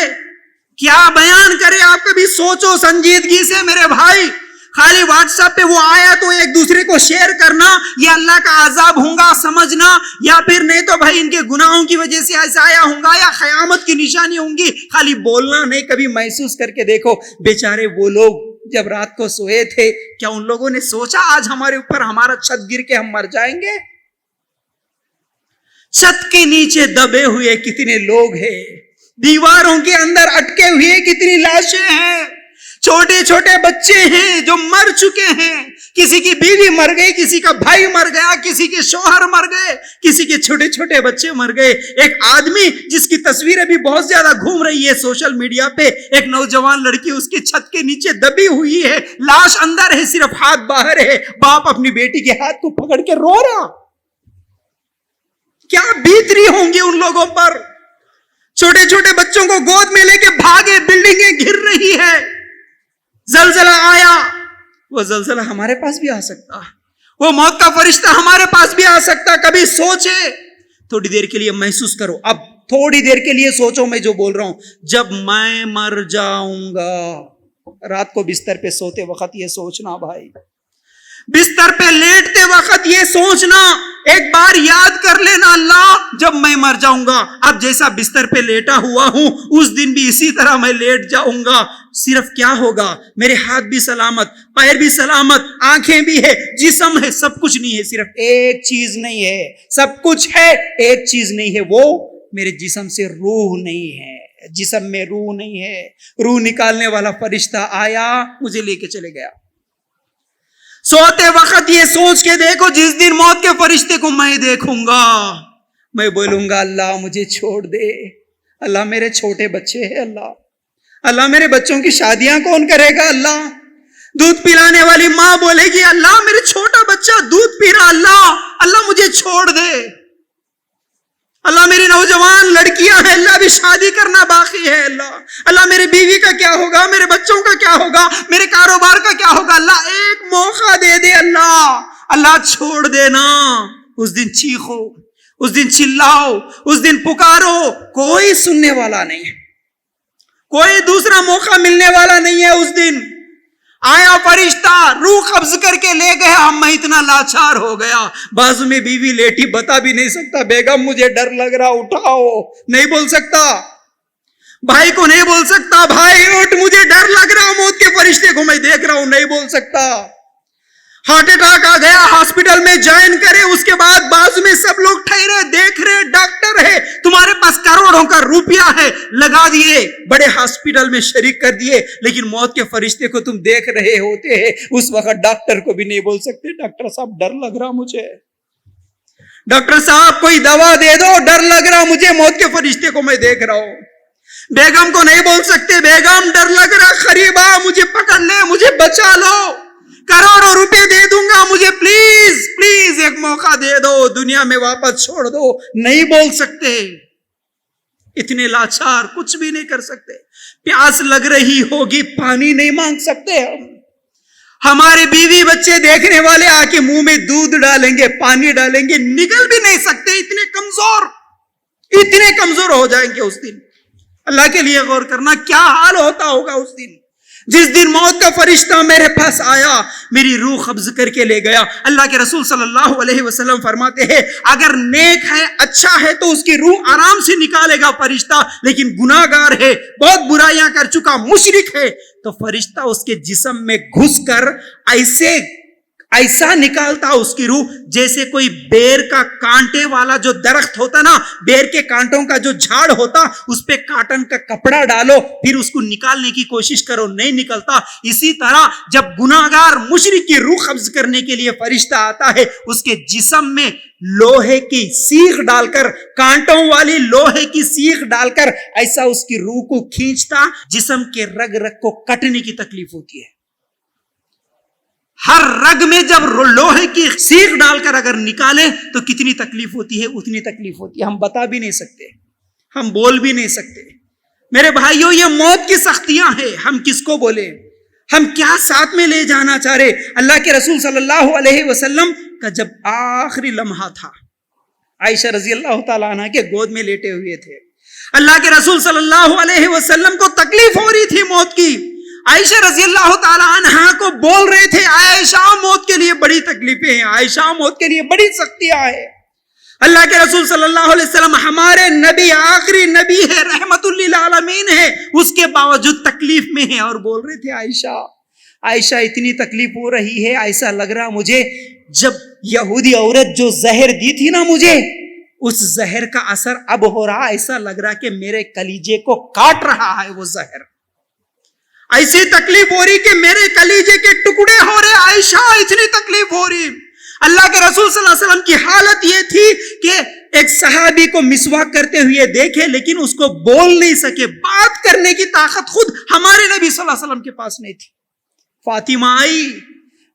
کیا بیان کرے آپ؟ کبھی سوچو سنجیدگی سے میرے بھائی. خالی واٹس ایپ پہ وہ آیا تو ایک دوسرے کو شیئر کرنا یہ اللہ کا عذاب ہوگا سمجھنا، یا پھر نہیں تو بھائی ان کے گناہوں کی وجہ سے ایسا آیا ہوگا یا قیامت کی نشانی ہوں گی، خالی بولنا نہیں، کبھی محسوس کر کے دیکھو بیچارے وہ لوگ جب رات کو سوئے تھے، کیا ان لوگوں نے سوچا آج ہمارے اوپر ہمارا چھت گر کے ہم مر جائیں گے؟ چھت کے نیچے دبے ہوئے کتنے لوگ ہیں، دیواروں کے اندر اٹکے ہوئے کتنی لاشیں ہیں، چھوٹے چھوٹے بچے ہیں جو مر چکے ہیں، کسی کی بیوی مر گئی، کسی کا بھائی مر گیا، کسی کے شوہر مر گئے، کسی کے چھوٹے چھوٹے بچے مر گئے۔ ایک آدمی جس کی تصویر ابھی بہت زیادہ گھوم رہی ہے سوشل میڈیا پہ، ایک نوجوان لڑکی اس کی چھت کے نیچے دبی ہوئی ہے، لاش اندر ہے، صرف ہاتھ باہر ہے، باپ اپنی بیٹی کے ہاتھ کو پکڑ کے رو رہا۔ کیا بیت رہی ہوں گی ان لوگوں پر؟ چھوٹے چھوٹے بچوں کو گود میں لے کے بھاگے، بلڈنگیں گر رہی ہے، زلزلہ آیا۔ وہ زلزلہ ہمارے پاس بھی آ سکتا، وہ موت کا فرشتہ ہمارے پاس بھی آ سکتا۔ کبھی سوچے، تھوڑی دیر کے لیے محسوس کرو، اب تھوڑی دیر کے لیے سوچو میں جو بول رہا ہوں، جب میں مر جاؤں گا، رات کو بستر پہ سوتے وقت یہ سوچنا بھائی، بستر پہ لیٹتے وقت یہ سوچنا، ایک بار یاد کر لینا، اللہ جب میں مر جاؤں گا، اب جیسا بستر پہ لیٹا ہوا ہوں اس دن بھی اسی طرح میں لیٹ جاؤں گا، صرف کیا ہوگا، میرے ہاتھ بھی سلامت، پیر بھی سلامت، آنکھیں بھی ہے، جسم ہے، سب کچھ نہیں ہے، صرف ایک چیز نہیں ہے، سب کچھ ہے، ایک چیز نہیں ہے، وہ میرے جسم سے روح نہیں ہے، جسم میں روح نہیں ہے۔ روح نکالنے والا فرشتہ آیا، مجھے لے کے چلے گیا۔ سوتے وقت یہ سوچ کے دیکھو، جس دن موت کے فرشتے کو میں دیکھوں گا، میں بولوں گا اللہ مجھے چھوڑ دے، اللہ میرے چھوٹے بچے ہیں، اللہ میرے بچوں کی شادیاں کون کرے گا، اللہ دودھ پلانے والی ماں بولے گی اللہ میرے چھوٹا بچہ دودھ پی رہا، اللہ مجھے چھوڑ دے، اللہ میری نوجوان لڑکیاں ہیں، اللہ بھی شادی کرنا باقی ہے، اللہ میری بیوی کا کیا ہوگا، میرے بچوں کا کیا ہوگا، میرے کاروبار کا کیا ہوگا، اللہ ایک موقع دے دے، اللہ چھوڑ دینا۔ اس دن چیخو، اس دن چلاؤ، اس دن پکارو، کوئی سننے والا نہیں ہے، کوئی دوسرا موقع ملنے والا نہیں ہے۔ اس دن آیا فرشتہ، روح قبض کر کے لے گیا، میں اتنا لاچار ہو گیا، بازو میں بیوی لیٹی، بتا بھی نہیں سکتا بیگم مجھے ڈر لگ رہا، اٹھاؤ، نہیں بول سکتا، بھائی کو نہیں بول سکتا بھائی اٹھ مجھے ڈر لگ رہا، موت کے فرشتے کو میں دیکھ رہا ہوں، نہیں بول سکتا۔ ہارٹ اٹیک آ گیا، ہاسپٹل میں جوائن کرے، اس کے بعد بازو میں سب لوگ ٹھہرے دیکھ رہے، ڈاکٹر ہے، تمہارے پاس کروڑوں کا روپیہ ہے، لگا دیے، بڑے ہاسپٹل میں شریک کر دیے، لیکن موت کے فرشتے کو تم دیکھ رہے ہوتے ہیں، اس وقت ڈاکٹر کو بھی نہیں بول سکتے ڈاکٹر صاحب ڈر لگ رہا مجھے، ڈاکٹر صاحب کوئی دوا دے دو، ڈر لگ رہا مجھے، موت کے فرشتے کو میں دیکھ رہا ہوں۔ بیگم کو نہیں بول سکتے بیگم ڈر لگ رہا، قریب آ، مجھے پکڑ لے، مجھے بچا لو، کروڑوں روپے دے دوں گا، مجھے پلیز پلیز ایک موقع دے دو، دنیا میں واپس چھوڑ دو، نہیں بول سکتے، اتنے لاچار، کچھ بھی نہیں کر سکتے۔ پیاس لگ رہی ہوگی، پانی نہیں مانگ سکتے ہم، ہمارے بیوی بچے دیکھنے والے آ کے منہ میں دودھ ڈالیں گے، پانی ڈالیں گے، نگل بھی نہیں سکتے، اتنے کمزور ہو جائیں گے اس دن۔ اللہ کے لیے غور کرنا، کیا حال ہوتا ہوگا اس دن، جس دن موت کا فرشتہ میرے پاس آیا، میری روح قبض کر کے لے گیا۔ اللہ کے رسول صلی اللہ علیہ وسلم فرماتے ہیں اگر نیک ہے، اچھا ہے تو اس کی روح آرام سے نکالے گا فرشتہ، لیکن گناہگار ہے، بہت برائیاں کر چکا، مشرک ہے، تو فرشتہ اس کے جسم میں گھس کر ایسا نکالتا اس کی روح جیسے کوئی بیر کا کانٹے والا جو درخت ہوتا نا، بیر کے کانٹوں کا جو جھاڑ ہوتا، اس پہ کاٹن کا کپڑا ڈالو، پھر اس کو نکالنے کی کوشش کرو، نہیں نکلتا۔ اسی طرح جب گناہگار مشرک کی روح قبض کرنے کے لیے فرشتہ آتا ہے، اس کے جسم میں لوہے کی سیخ ڈال کر، کانٹوں والی لوہے کی سیخ ڈال کر ایسا اس کی روح کو کھینچتا، جسم کے رگ رگ کو کٹنے کی تکلیف ہوتی ہے۔ ہر رگ میں جب لوہے کی سیخ ڈال کر اگر نکالے تو کتنی تکلیف ہوتی ہے، اتنی تکلیف ہوتی ہے، ہم بتا بھی نہیں سکتے، ہم بول بھی نہیں سکتے۔ میرے بھائیوں، یہ موت کی سختیاں ہیں، ہم کس کو بولیں، ہم کیا ساتھ میں لے جانا چاہ رہے۔ اللہ کے رسول صلی اللہ علیہ وسلم کا جب آخری لمحہ تھا، عائشہ رضی اللہ تعالیٰ عنہ کے گود میں لیٹے ہوئے تھے، اللہ کے رسول صلی اللہ علیہ وسلم کو تکلیف ہو رہی تھی موت کی، عائشہ رضی اللہ تعالی عنہا کو بول رہے تھے عائشہ موت کے لیے بڑی تکلیفیں ہیں، عائشہ موت کے لیے بڑی سختیاں ہیں. اللہ کے رسول صلی اللہ علیہ وسلم ہمارے نبی، آخری نبی ہے، رحمت للعالمین ہے، اس کے باوجود تکلیف میں ہیں اور بول رہے تھے عائشہ اتنی تکلیف ہو رہی ہے، ایسا لگ رہا مجھے جب یہودی عورت جو زہر دی تھی نا مجھے، اس زہر کا اثر اب ہو رہا، ایسا لگ رہا کہ میرے کلیجے کو کاٹ رہا ہے وہ زہر. ایسی تکلیف ہو رہی کہ میرے کلیجے کے ٹکڑے ہو رہے. عائشہ اتنی تکلیف ہو رہی. اللہ کے رسول صلی اللہ علیہ وسلم کی حالت یہ تھی کہ ایک صحابی کو مسواک کرتے ہوئے دیکھے لیکن اس کو بول نہیں سکے، بات کرنے کی طاقت خود ہمارے نبی صلی اللہ علیہ وسلم کے پاس نہیں تھی. فاطمہ آئی،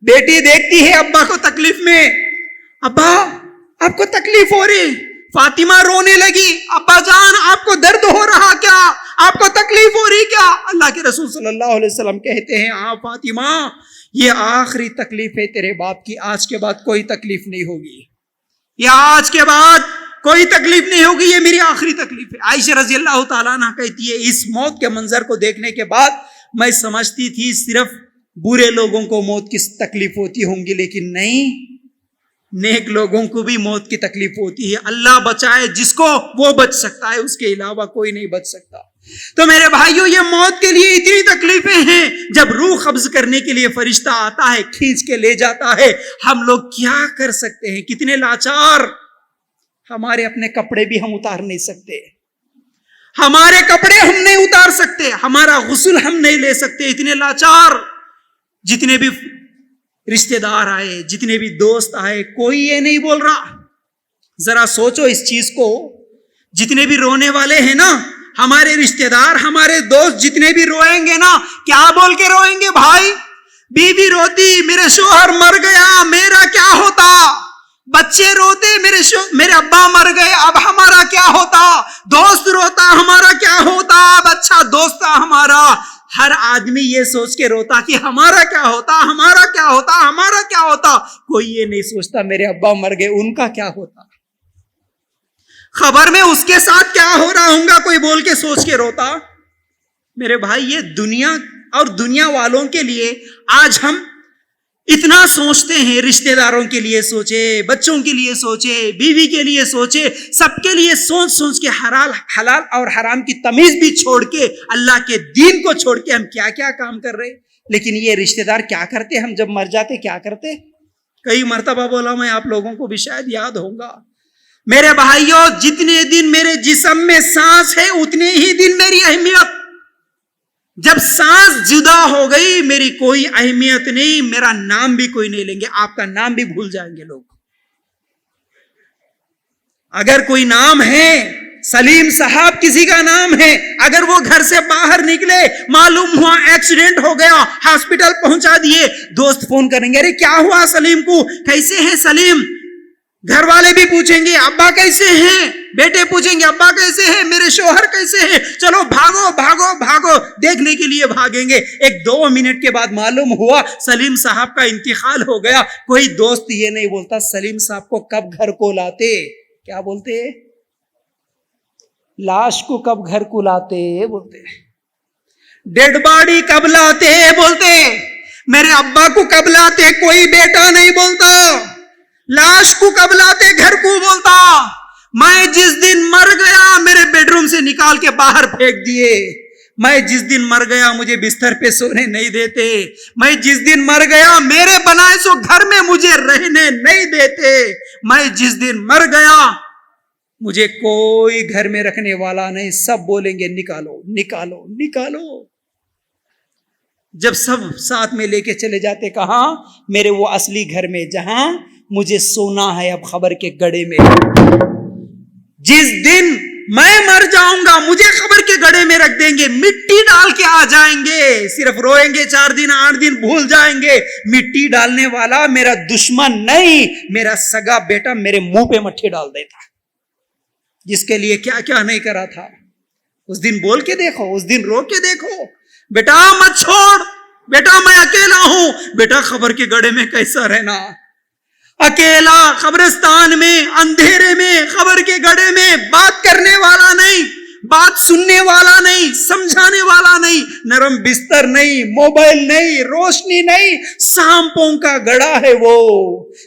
بیٹی دیکھتی ہے ابا کو تکلیف میں، ابا آپ کو تکلیف ہو رہی. فاطمہ رونے لگی، ابا جان آپ کو درد ہو رہا کیا، آپ کو تکلیف ہو رہی کیا؟ اللہ کے رسول صلی اللہ علیہ وسلم کہتے ہیں ہاں فاطمہ یہ آخری تکلیف ہے تیرے باپ کی، آج کے بعد کوئی تکلیف نہیں ہوگی، یہ آج کے بعد کوئی تکلیف نہیں ہوگی، یہ میری آخری تکلیف ہے. عائشہ رضی اللہ تعالیٰ عنہ کہتی ہے اس موت کے منظر کو دیکھنے کے بعد میں سمجھتی تھی صرف برے لوگوں کو موت کی تکلیف ہوتی ہوں گی، لیکن نہیں، نیک لوگوں کو بھی موت کی تکلیف ہوتی ہے. اللہ بچائے جس کو، وہ بچ سکتا ہے، اس کے علاوہ کوئی نہیں بچ سکتا. تو میرے بھائیوں یہ موت کے لیے اتنی تکلیفیں ہیں. جب روح قبض کرنے کے لیے فرشتہ آتا ہے، کھینچ کے لے جاتا ہے، ہم لوگ کیا کر سکتے ہیں؟ کتنے لاچار. ہمارے اپنے کپڑے بھی ہم اتار نہیں سکتے، ہمارے کپڑے ہم نہیں اتار سکتے، ہمارا غسل ہم نہیں لے سکتے، اتنے لاچار. جتنے بھی رشتہ دار آئے، جتنے بھی دوست آئے، کوئی یہ نہیں بول رہا. ذرا سوچو اس چیز کو. جتنے بھی رونے والے ہیں نا، ہمارے رشتہ دار، ہمارے دوست جتنے بھی روئیں گے نا، کیا بول کے روئیں گے؟ بھائی بیوی روتی میرے شوہر مر گیا، میرا کیا ہوتا؟ بچے روتے میرے ابا مر گئے، اب ہمارا کیا ہوتا؟ دوست روتا، ہمارا کیا ہوتا؟ اب اچھا دوست تھا ہمارا. ہر آدمی یہ سوچ کے روتا کہ ہمارا کیا ہوتا، ہمارا کیا ہوتا، ہمارا کیا ہوتا. کوئی یہ نہیں سوچتا میرے ابا مر گئے، ان کا کیا ہوتا، خبر میں اس کے ساتھ کیا ہو رہا ہوں گا، کوئی بول کے سوچ کے روتا. میرے بھائی یہ دنیا اور دنیا والوں کے لیے آج ہم اتنا سوچتے ہیں. رشتہ داروں کے لیے سوچے، بچوں کے لیے سوچے، بیوی کے لیے سوچے، سب کے لیے سوچ سوچ کے حلال اور حرام کی تمیز بھی چھوڑ کے، اللہ کے دین کو چھوڑ کے ہم کیا کیا کام کر رہے. لیکن یہ رشتہ دار کیا کرتے، ہم جب مر جاتے کیا کرتے؟ کئی مرتبہ بولا میں، آپ لوگوں کو بھی شاید یاد ہوگا. میرے بھائیوں جتنے دن میرے جسم میں سانس ہے اتنے ہی دن میری اہمیت. جب سانس جدا ہو گئی میری کوئی اہمیت نہیں، میرا نام بھی کوئی نہیں لیں گے، آپ کا نام بھی بھول جائیں گے لوگ. اگر کوئی نام ہے، سلیم صاحب کسی کا نام ہے، اگر وہ گھر سے باہر نکلے، معلوم ہوا ایکسیڈنٹ ہو گیا، ہاسپٹل پہنچا دیے، دوست فون کریں گے ارے کیا ہوا سلیم کو، کیسے ہیں سلیم؟ گھر والے بھی پوچھیں گے ابا کیسے ہیں، بیٹے پوچھیں گے ابا کیسے ہیں، میرے شوہر کیسے ہیں، چلو بھاگو بھاگو بھاگو دیکھنے کے لیے بھاگیں گے. 1-2 منٹ کے بعد معلوم ہوا سلیم صاحب کا انتقال ہو گیا. کوئی دوست یہ نہیں بولتا سلیم صاحب کو کب گھر کو لاتے، کیا بولتے؟ لاش کو کب گھر کو لاتے بولتے، ڈیڈ باڈی کب لاتے بولتے، میرے ابا کو کب لاتے، کوئی بیٹا نہیں بولتا. لاش کو کب لاتے گھر کو بولتا. میں جس دن مر گیا میرے بیڈ روم سے نکال کے باہر پھینک دیے. میں جس دن مر گیا مجھے بستر پہ سونے نہیں دیتے. میں جس دن مر گیا میرے بنائے سو گھر میں مجھے رہنے نہیں دیتے. میں جس دن مر گیا مجھے کوئی گھر میں رکھنے والا نہیں، سب بولیں گے نکالو نکالو نکالو. جب سب ساتھ میں لے کے چلے جاتے کہاں؟ میرے وہ اصلی گھر میں جہاں مجھے سونا ہے اب خبر کے گڑھے میں. جس دن میں مر جاؤں گا مجھے خبر کے گڑھے میں رکھ دیں گے، مٹی ڈال کے آ جائیں گے، صرف روئیں گے 4 دن 8 دن بھول جائیں گے. مٹی ڈالنے والا میرا دشمن نہیں، میرا سگا بیٹا میرے منہ پہ مٹی ڈال دیتا، جس کے لیے کیا کیا نہیں کرا تھا. اس دن بول کے دیکھو، اس دن رو کے دیکھو، بیٹا مت چھوڑ، بیٹا میں اکیلا ہوں. بیٹا خبر کے گڑھے میں کیسا رہنا، اکیلا قبرستان میں اندھیرے میں خبر کے گڑھے میں، بات کرنے والا نہیں. بات سننے والا نہیں, سمجھانے والا نہیں, نرم بستر نہیں, موبائل نہیں, روشنی نہیں, سانپوں کا گڑا ہے وہ,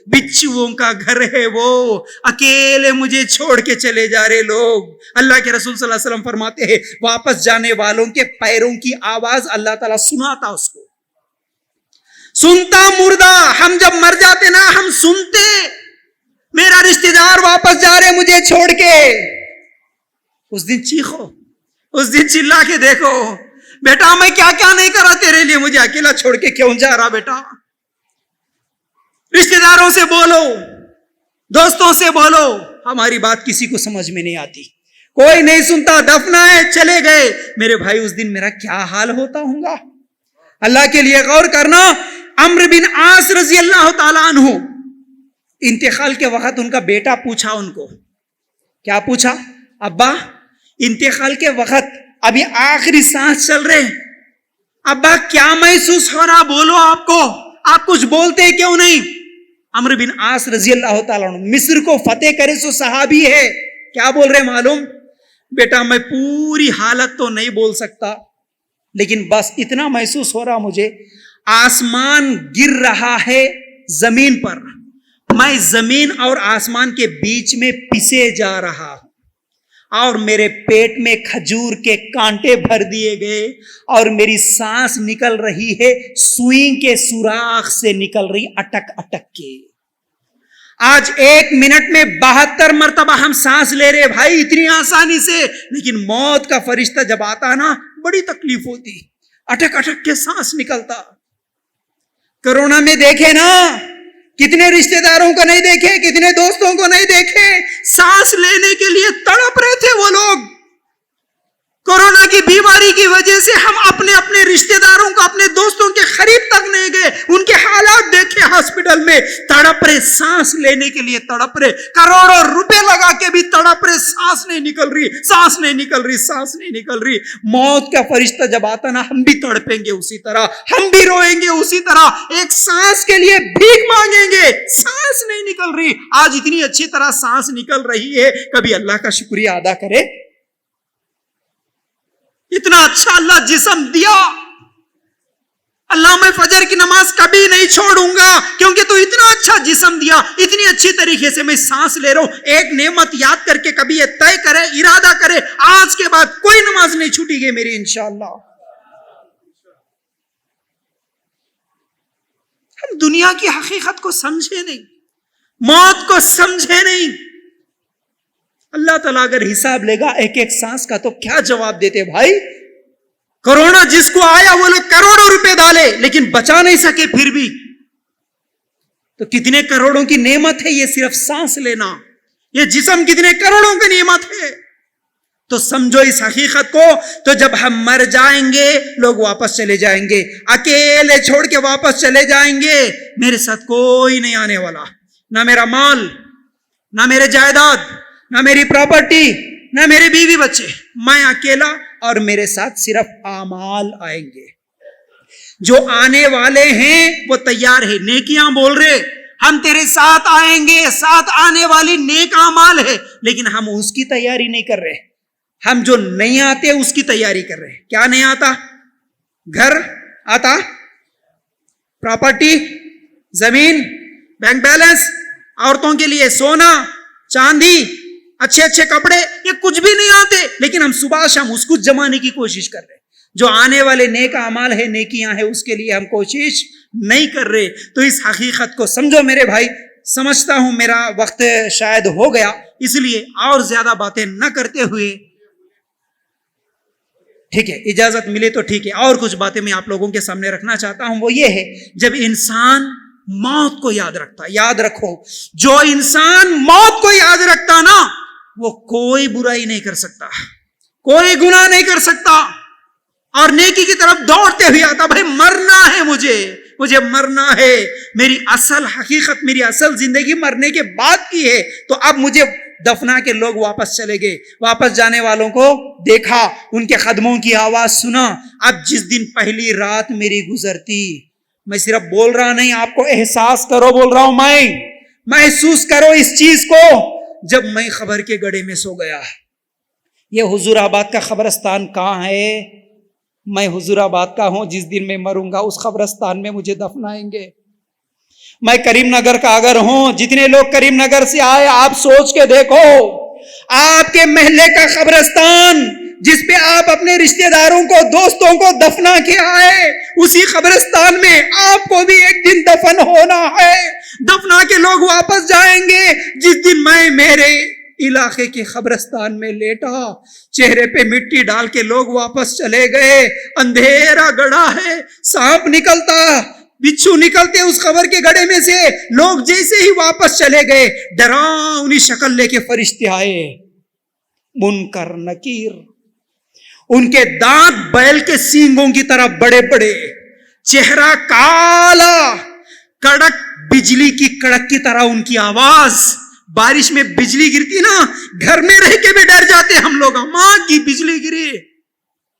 بچھوؤں کا گھر ہے وہ, اکیلے مجھے چھوڑ کے چلے جا رہے لوگ. اللہ کے رسول صلی اللہ علیہ وسلم فرماتے ہیں واپس جانے والوں کے پیروں کی آواز اللہ تعالیٰ سناتا اس کو, سنتا مردہ. ہم جب مر جاتے نا ہم سنتے میرا رشتہ دار واپس جا رہے مجھے چھوڑ کے. اس دن چیخو, اس دن چلا کے دیکھو بیٹا میں کیا کیا نہیں کرا تیرے لیے, مجھے اکیلا چھوڑ کے کیوں جا رہا بیٹا. رشتہ داروں سے بولو, دوستوں سے بولو, ہماری بات کسی کو سمجھ میں نہیں آتی, کوئی نہیں سنتا, دفنائے چلے گئے. میرے بھائی اس دن میرا کیا حال ہوتا ہوگا, اللہ کے لیے غور کرنا. عمرو بن عاص رضی اللہ تعالیٰ عنہ, انتقال کے وقت ان کا بیٹا پوچھا ان کو, کیا پوچھا, ابا انتقال کے وقت ابھی آخری سانس چل رہے, ابا کیا محسوس ہو رہا, بولو آپ کو, آپ کچھ بولتے کیوں نہیں. عمرو بن عاص رضی اللہ تعالیٰ عنہ مصر کو فتح کرے سو صحابی ہے, کیا بول رہے معلوم, بیٹا میں پوری حالت تو نہیں بول سکتا لیکن بس اتنا محسوس ہو رہا مجھے, آسمان گر رہا ہے زمین پر, میں زمین اور آسمان کے بیچ میں پسے جا رہا ہوں, اور میرے پیٹ میں کھجور کے کانٹے بھر دیے گئے, اور میری سانس نکل رہی ہے سوئی کے سوراخ سے نکل رہی, اٹک اٹک کے. آج 1 منٹ میں 72 مرتبہ ہم سانس لے رہے بھائی اتنی آسانی سے, لیکن موت کا فرشتہ جب آتا نا بڑی تکلیف ہوتی, اٹک اٹک کے سانس نکلتا. کورونا میں دیکھے نا کتنے رشتہ داروں کو نہیں دیکھے, کتنے دوستوں کو نہیں دیکھے, سانس لینے کے لیے تڑپ رہے تھے وہ لوگ. کورونا کی بیماری کی وجہ سے ہم اپنے اپنے رشتہ داروں کو, اپنے دوستوں کے قریب تک نہیں گئے, ان کے حالات دیکھے ہاسپٹل میں, تڑپ رہے, سانس لینے کے لیے تڑپ رہے, کروڑوں روپے لگا کے بھی تڑپ رہے, سانس نہیں نکل رہی, سانس نہیں نکل رہی, سانس نہیں نکل رہی. موت کا فرشتہ جب آتا نا ہم بھی تڑپیں گے اسی طرح, ہم بھی روئیں گے اسی طرح, ایک سانس کے لیے بھیک مانگیں گے, سانس نہیں نکل رہی. آج اتنی اچھی طرح سانس نکل رہی ہے, کبھی اللہ کا شکریہ ادا کرے. اتنا اچھا اللہ جسم دیا, اللہ میں فجر کی نماز کبھی نہیں چھوڑوں گا کیونکہ تو اتنا اچھا جسم دیا, اتنی اچھی طریقے سے میں سانس لے رہا ہوں. ایک نعمت یاد کر کے کبھی یہ طے کرے, ارادہ کرے, آج کے بعد کوئی نماز نہیں چھوٹی گی میری انشاءاللہ. ہم دنیا کی حقیقت کو سمجھے نہیں, موت کو سمجھے نہیں. اللہ تعالیٰ اگر حساب لے گا ایک ایک سانس کا تو کیا جواب دیتے بھائی. کورونا جس کو آیا وہ لوگ کروڑوں روپے ڈالے لیکن بچا نہیں سکے, پھر بھی تو کتنے کروڑوں کی نعمت ہے یہ صرف سانس لینا, یہ جسم کتنے کروڑوں کی نعمت ہے. تو سمجھو اس حقیقت کو. تو جب ہم مر جائیں گے لوگ واپس چلے جائیں گے, اکیلے چھوڑ کے واپس چلے جائیں گے, میرے ساتھ کوئی نہیں آنے والا, نہ میرا مال, نہ میرے جائیداد, نہ میری پراپرٹی, نہ میرے بیوی بچے, میں اکیلا, اور میرے ساتھ صرف اعمال آئیں گے. جو آنے والے ہیں وہ تیار ہے, نیکیاں بول رہے, ہم تیرے ساتھ آئیں گے, ساتھ آنے والی نیک اعمال ہے, لیکن ہم اس کی تیاری نہیں کر رہے. ہم جو نہیں آتے اس کی تیاری کر رہے. کیا نہیں آتا؟ گھر آتا, پراپرٹی, زمین, بینک بیلنس, عورتوں کے لیے سونا چاندی, اچھے اچھے کپڑے, یہ کچھ بھی نہیں آتے, لیکن ہم صبح شام اس کو جمانے کی کوشش کر رہے. جو آنے والے نیک اعمال ہے, نیکیاں ہیں, اس کے لیے ہم کوشش نہیں کر رہے. تو اس حقیقت کو سمجھو میرے بھائی. سمجھتا ہوں میرا وقت شاید ہو گیا, اس لیے اور زیادہ باتیں نہ کرتے ہوئے, ٹھیک ہے اجازت ملے تو ٹھیک ہے, اور کچھ باتیں میں آپ لوگوں کے سامنے رکھنا چاہتا ہوں. وہ یہ ہے جب انسان موت کو یاد رکھتا, یاد رکھو جو انسان موت کو یاد رکھتا نا وہ کوئی برائی نہیں کر سکتا, کوئی گناہ نہیں کر سکتا, اور نیکی کی طرف دوڑتے ہوئے آتا, بھائی مرنا ہے مجھے مرنا ہے, میری اصل حقیقت, میری اصل زندگی مرنے کے بعد کی ہے. تو اب مجھے دفنا کے لوگ واپس چلے گئے, واپس جانے والوں کو دیکھا, ان کے قدموں کی آواز سنا. اب جس دن پہلی رات میری گزرتی, میں صرف بول رہا نہیں, آپ کو احساس کرو بول رہا ہوں, میں محسوس کرو اس چیز کو. جب میں خبر کے گڑھے میں سو گیا, یہ حضور آباد کا قبرستان کہاں ہے؟ میں حضور آباد کا ہوں، جس دن میں مروں گا اس قبرستان میں مجھے دفنائیں گے۔ میں کریم نگر کا اگر ہوں، جتنے لوگ کریم نگر سے آئے آپ سوچ کے دیکھو، آپ کے محلے کا قبرستان جس پہ آپ اپنے رشتہ داروں کو، دوستوں کو دفنا کے آئے، اسی قبرستان میں آپ کو بھی ایک دن دفن ہونا ہے۔ دفنا کے لوگ واپس جائیں گے۔ جس دن میں میرے علاقے کے قبرستان میں لیٹا، چہرے پہ مٹی ڈال کے لوگ واپس چلے گئے، اندھیرا گڑھا ہے، سانپ نکلتا، بچھو نکلتے اس قبر کے گڑھے میں سے، لوگ جیسے ہی واپس چلے گئے، ڈراؤنی شکل لے کے فرشتے آئے، منکر نکیر، ان کے دانت بیل کے سینگوں کی طرح بڑے بڑے، چہرہ کالا، کڑک بجلی کی کڑک کی طرح ان کی آواز۔ بارش میں بجلی گرتی نا، گھر میں رہ کے بھی ڈر جاتے ہم لوگ، ماں کی بجلی گری،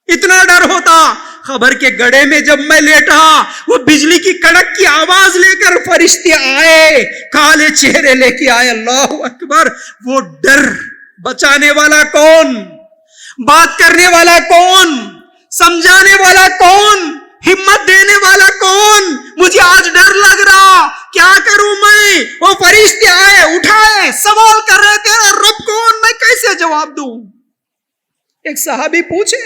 اتنا ڈر ہوتا۔ خبر کے گڑھے میں جب میں لیٹا، وہ بجلی کی کڑک کی آواز لے کر فرشتے آئے، کالے چہرے لے کے آئے۔ اللہ اکبر! وہ ڈر بچانے والا کون؟ بات کرنے والا کون؟ سمجھانے والا کون؟ ہمت دینے والا کون؟ مجھے آج ڈر لگ رہا، کیا کروں میں؟ وہ فرشتے آئے، اٹھائے، سوال کر رہے تیرا رب کون؟ میں کیسے جواب دوں؟ ایک صحابی پوچھے،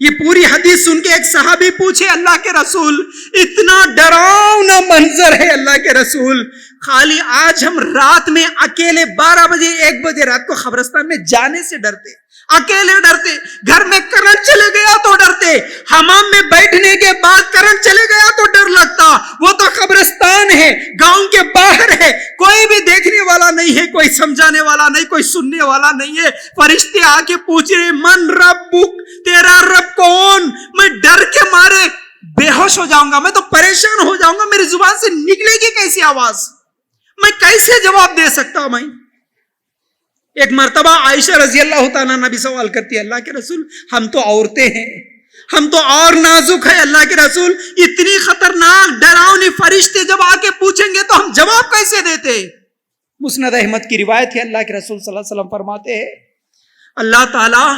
یہ پوری حدیث سن کے ایک صحابی پوچھے، اللہ کے رسول اتنا ڈراؤنا منظر ہے اللہ کے رسول، خالی آج ہم رات میں اکیلے 12 بجے 1 بجے رات کو قبرستان میں جانے سے ڈرتے، اکیلے ڈرتے، گھر میں کرنٹ چلے گیا تو ڈرتے، حمام میں بیٹھنے کے بعد کرنٹ چلے گیا تو ڈر لگتا۔ وہ تو قبرستان ہے، گاؤں کے باہر ہے، کوئی بھی دیکھنے والا نہیں ہے، کوئی سمجھانے والا نہیں، کوئی سننے والا نہیں ہے۔ فرشتے آ کے پوچھ رہے من ربک، تیرا رب کون؟ میں ڈر کے مارے بے ہوش ہو جاؤں گا، میں تو پریشان ہو جاؤں گا، میری زبان سے نکلے گی کیسی آواز؟ میں کیسے جواب دے سکتا؟ میں ایک مرتبہ عائشہ رضی اللہ تعالیٰ عنہ بھی سوال کرتی ہے، اللہ کے رسول ہم تو عورتیں ہیں، ہم تو اور نازک ہے، اللہ کے رسول اتنی خطرناک ڈراؤنی فرشتے جب آ کے پوچھیں گے تو ہم جواب کیسے دیتے؟ مسند احمد کی روایت ہے، اللہ کے رسول صلی اللہ علیہ وسلم فرماتے ہیں اللہ تعالیٰ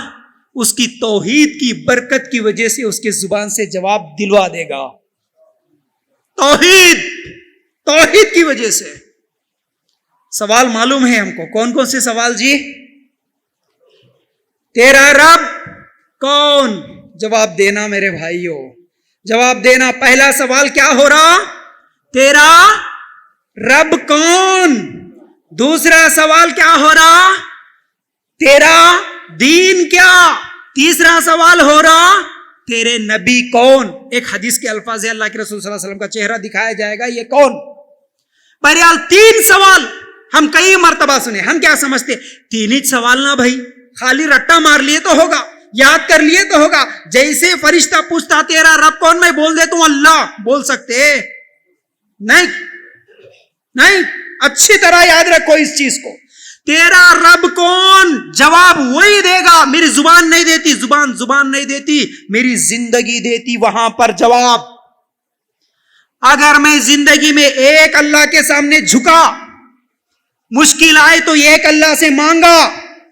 اس کی توحید کی برکت کی وجہ سے اس کے زبان سے جواب دلوا دے گا۔ توحید کی وجہ سے۔ سوال معلوم ہے ہم کو، کون کون سے سوال جی؟ تیرا رب کون؟ جواب دینا میرے بھائیو، جواب دینا۔ پہلا سوال کیا ہو رہا؟ تیرا رب کون؟ دوسرا سوال کیا ہو رہا؟ تیرا دین کیا؟ تیسرا سوال ہو رہا تیرے نبی کون؟ ایک حدیث کے الفاظ ہے، اللہ کے رسول صلی اللہ علیہ وسلم کا چہرہ دکھایا جائے گا، یہ کون؟ بہرحال 3 سوال ہم کئی مرتبہ سنے۔ ہم کیا سمجھتے؟ 3 ہی سوال نہ بھائی، خالی رٹا مار لیے تو ہوگا، یاد کر لیے تو ہوگا۔ جیسے فرشتہ پوچھتا تیرا رب کون، میں بول دیتا ہوں اللہ، بول سکتے نہیں، اچھی طرح یاد رکھو اس چیز کو، تیرا رب کون؟ جواب وہی دے گا، میری زبان نہیں دیتی، زبان نہیں دیتی، میری زندگی دیتی وہاں پر جواب۔ اگر میں زندگی میں ایک اللہ کے سامنے جھکا، مشکل آئے تو ایک اللہ سے مانگا،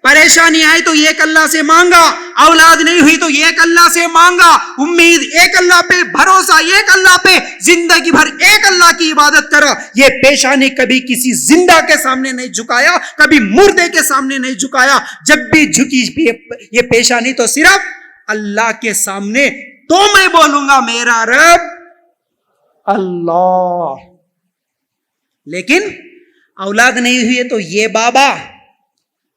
پریشانی آئے تو ایک اللہ سے مانگا، اولاد نہیں ہوئی تو ایک اللہ سے مانگا، امید ایک اللہ پہ، بھروسہ ایک اللہ پہ، زندگی بھر ایک اللہ کی عبادت کرا۔ یہ پیشانی کبھی کسی زندہ کے سامنے نہیں جھکایا، کبھی مردے کے سامنے نہیں جھکایا، جب بھی جھکی یہ پیشانی تو صرف اللہ کے سامنے، تو میں بولوں گا میرا رب اللہ۔ لیکن اولاد نہیں ہوئی ہے تو یہ بابا،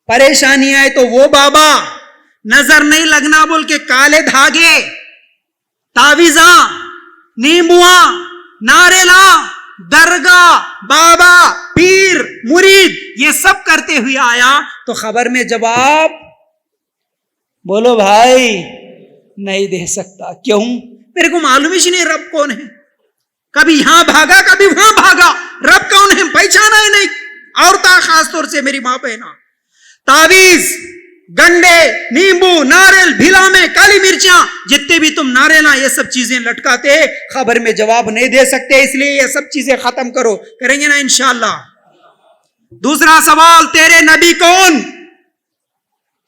پریشانی آئے تو وہ بابا، نظر نہیں لگنا بول کے کالے دھاگے، تعویذاں، نیمبواں، ناریلا، درگاہ، بابا، پیر، مرید، یہ سب کرتے ہوئے آیا تو خبر میں جواب بولو بھائی نہیں دے سکتا۔ کیوں؟ میرے کو معلوم ہی نہیں رب کون ہے، کبھی یہاں بھاگا کبھی وہاں بھاگا، رب کون ہے پہچانا ہی نہیں۔ عورتیں خاص طور سے میری ماں بہنا، تعویذ، گنڈے، نیمبو، ناریل، بھیلا میں کالی مرچیاں، جتنے بھی تم ناریلا یہ سب چیزیں لٹکاتے، خبر میں جواب نہیں دے سکتے، اس لیے یہ سب چیزیں ختم کرو، کریں گے نا انشاءاللہ۔ دوسرا سوال تیرے نبی کون؟